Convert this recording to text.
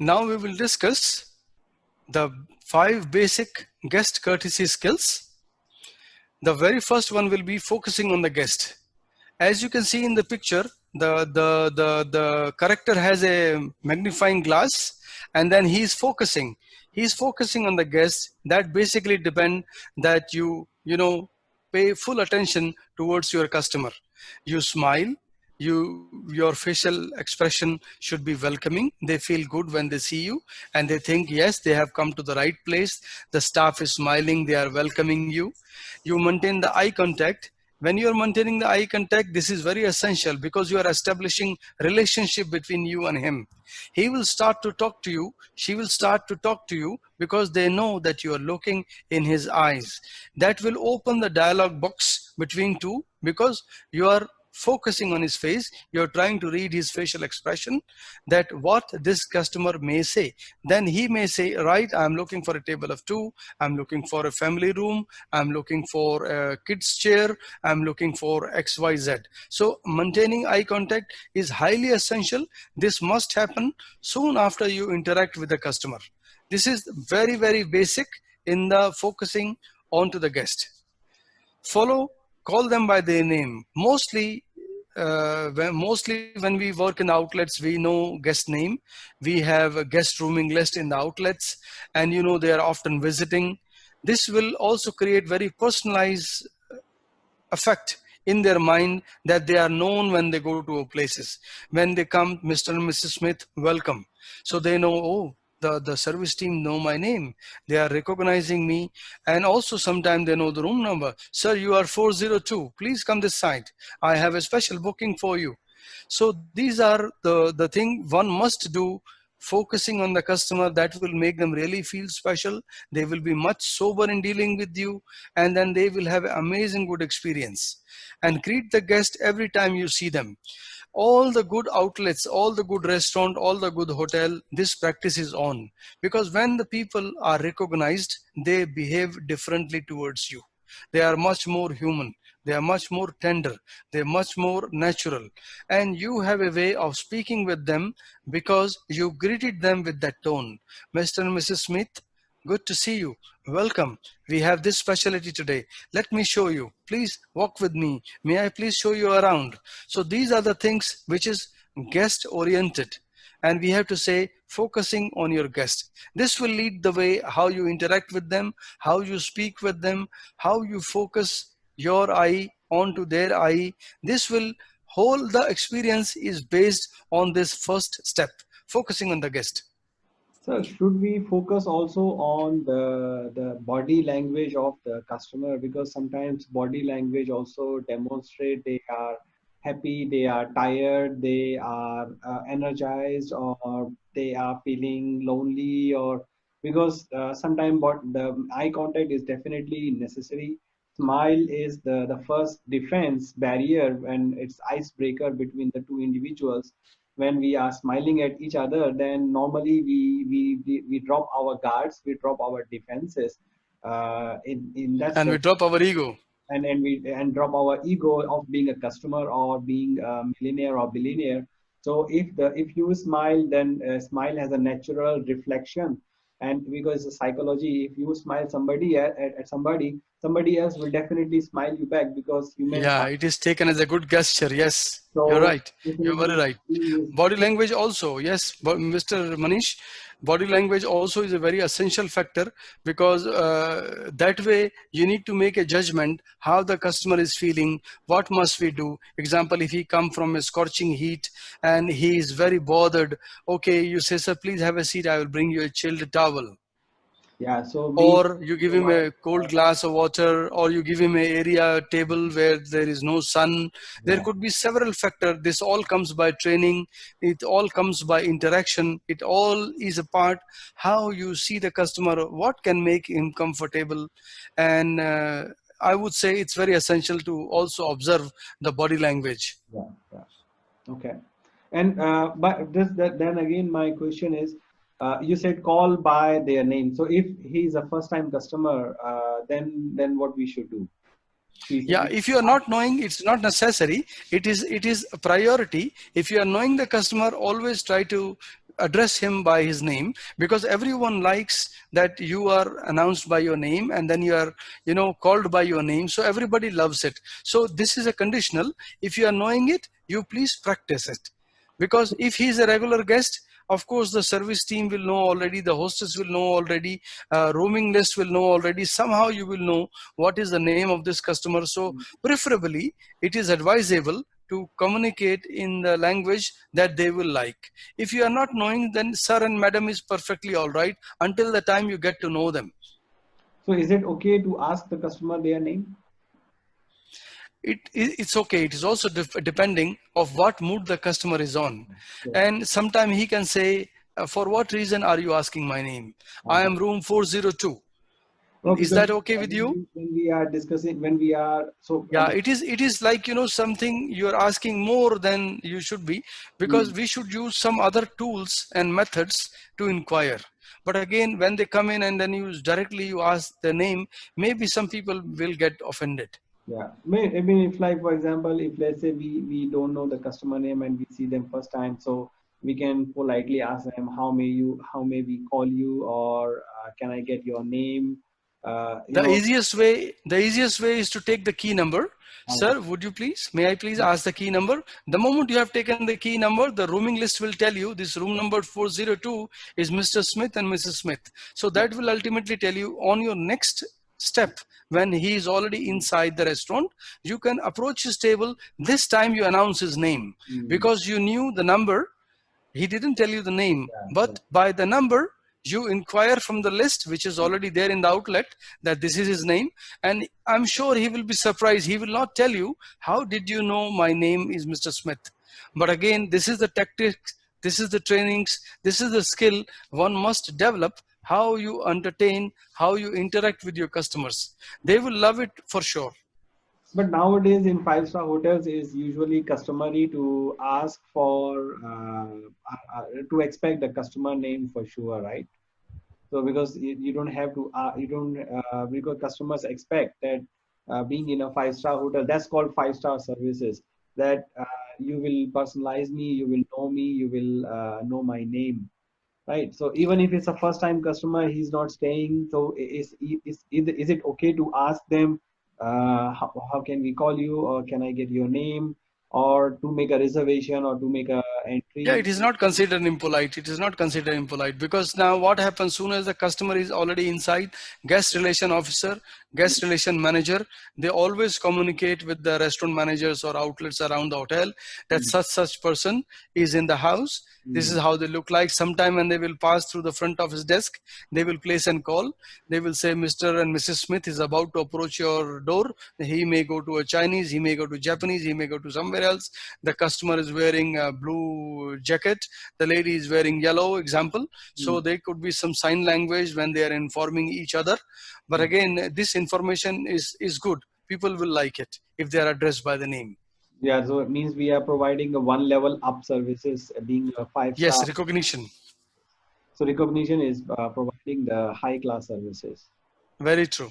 Now we will discuss the 5 basic guest courtesy skills. The very first one will be focusing on the guest. As you can see in the picture, the character has a magnifying glass, and then he's focusing. He's focusing on the guest. That basically depend that you pay full attention towards your customer. You smile. Your facial expression should be welcoming. They feel good when they see you, and they think, yes, they have come to the right place. The staff is smiling. They are welcoming you. You maintain the eye contact. When you are maintaining the eye contact, this is very essential because you are establishing relationship between you and him. He will start to talk to you. She will start to talk to you because they know that you are looking in his eyes. That will open the dialogue box between two because you are focusing on his face. You're trying to read his facial expression, that what this customer may say. Then he may say, right, I'm looking for a table of 2, I'm looking for a family room, I'm looking for a kids chair, I'm looking for XYZ. So maintaining eye contact is highly essential. This must happen soon after you interact with the customer. This is very, very basic in the focusing onto the guest. Call them by their name. Mostly when we work in outlets, we know guest name. We have a guest rooming list in the outlets, and they are often visiting. This will also create very personalized effect in their mind that they are known when they go to places. When they come, Mr. and Mrs. Smith, welcome. So they know, oh, the service team know my name. They are recognizing me. And also sometimes they know the room number. Sir, you are 402. Please come this side. I have a special booking for you. So these are the thing one must do, focusing on the customer. That will make them really feel special. They will be much sober in dealing with you, and then they will have an amazing good experience. And greet the guest every time you see them. All the good outlets, all the good restaurant, all the good hotel, this practice is on, because when the people are recognized, they behave differently towards you. They are much more human. They are much more tender. They're much more natural. And you have a way of speaking with them because you greeted them with that tone. Mr. and Mrs. Smith, good to see you. Welcome. We have this specialty today. Let me show you. Please walk with me. May I please show you around? So these are the things which is guest oriented. And we have to say, focusing on your guest. This will lead the way how you interact with them, how you speak with them, how you focus your eye onto their eye. This will, whole the experience is based on this first step, focusing on the guest. So should we focus also on the body language of the customer, because sometimes body language also demonstrate they are happy, they are tired, they are energized, or they are feeling lonely, or because sometimes what the eye contact is definitely necessary. Smile is the first defense barrier and it's icebreaker between the two individuals. When we are smiling at each other, then normally we drop our guards, we drop our defenses. In that And we sense, drop our ego. and drop our ego of being a customer or being a millionaire or billionaire. So if you smile, then smile has a natural reflection, and because it's a psychology, if you smile somebody at somebody, somebody else will definitely smile you back because human Yeah, heart. it is taken as a good gesture. Yes, you're So right. You're very definitely right. Body language also, yes, but Mr. Manish, body language also is a very essential factor because that way you need to make a judgment how the customer is feeling, what must we do. Example, if he come from a scorching heat and he is very bothered, okay, you say, sir, please have a seat, I will bring you a chilled towel. Yeah, so me, Or you give so him my, a cold glass of water, or you give him a area table where there is no sun. There yeah, could be several factors. This all comes by training. It all comes by interaction. It all is a part how you see the customer, what can make him comfortable. And I would say it's very essential to also observe the body language. yeah, yeah. Okay. And but then again, my question is, you said call by their name. So if he's a first-time customer, then what we should do? Yeah, if you are not knowing, it's not necessary. It is a priority. If you are knowing the customer, always try to address him by his name, because everyone likes that you are announced by your name and then you are, you know, called by your name. So everybody loves it. So this is a conditional. If you are knowing it, you please practice it. Because if he is a regular guest, of course the service team will know already, the hostess will know already, roaming list will know already, somehow you will know what is the name of this customer. So preferably it is advisable to communicate in the language that they will like. If you are not knowing, then sir and madam is perfectly all right until the time you get to know them. So is it okay to ask the customer their name? It's okay. It is also depending of what mood the customer is on. Yeah. And sometimes he can say, for what reason are you asking my name? I am room 402. No, Is because that okay with you? when we are discussing, when we are so Yeah, it is like, you know, something you're asking more than you should be, because we should use some other tools and methods to inquire. But again, when they come in and then you ask the name, maybe some people will get offended. yeah. I mean, if like for example, if let's say we don't know the customer name and we see them first time, so we can politely ask them, how may we call you, or can I get your name? You know. The easiest way is to take the key number. Sir, would you please, may I please ask the key number? The moment you have taken the key number, the rooming list will tell you this room number 402 is Mr. Smith and Mrs. Smith. So that will ultimately tell you on your next step, when he is already inside the restaurant, you can approach his table. This time you announce his name because you knew the number. He didn't tell you the name, Yeah. but by the number, you inquire from the list, which is already there in the outlet, that this is his name. And I'm sure he will be surprised. He will not tell you, how did you know my name is Mr. Smith? But again, this is the tactics, this is the trainings, this is the skill one must develop, how you entertain, how you interact with your customers. They will love it for sure. But nowadays in five-star hotels is usually customary to ask for to expect the customer name for sure, right? So because you don't have to you don't because customers expect that being in a five-star hotel, that's called five-star services, that you will personalize me, you will know me, you will know my name, right? So even if it's a first-time customer, he's not staying. So is it okay to ask them, how can we call you, or can I get your name, or to make a reservation, or to make a Yeah, entry? it is not considered impolite. It is not considered impolite, because now what happens, soon as the customer is already inside, guest relation officer, guest relation manager, they always communicate with the restaurant managers or outlets around the hotel that such person is in the house. This is how they look like. Sometime when they will pass through the front of his desk, they will place and call. They will say, Mr. and Mrs. Smith is about to approach your door. He may go to a Chinese, he may go to Japanese, he may go to somewhere else. The customer is wearing a blue jacket, the lady is wearing yellow, example. So there could be some sign language when they are informing each other. But again, this information is good. People will like it if they are addressed by the name. Yeah, so it means we are providing a one level up services, being a five Yes, star. recognition. So recognition is providing the high class services. Very true.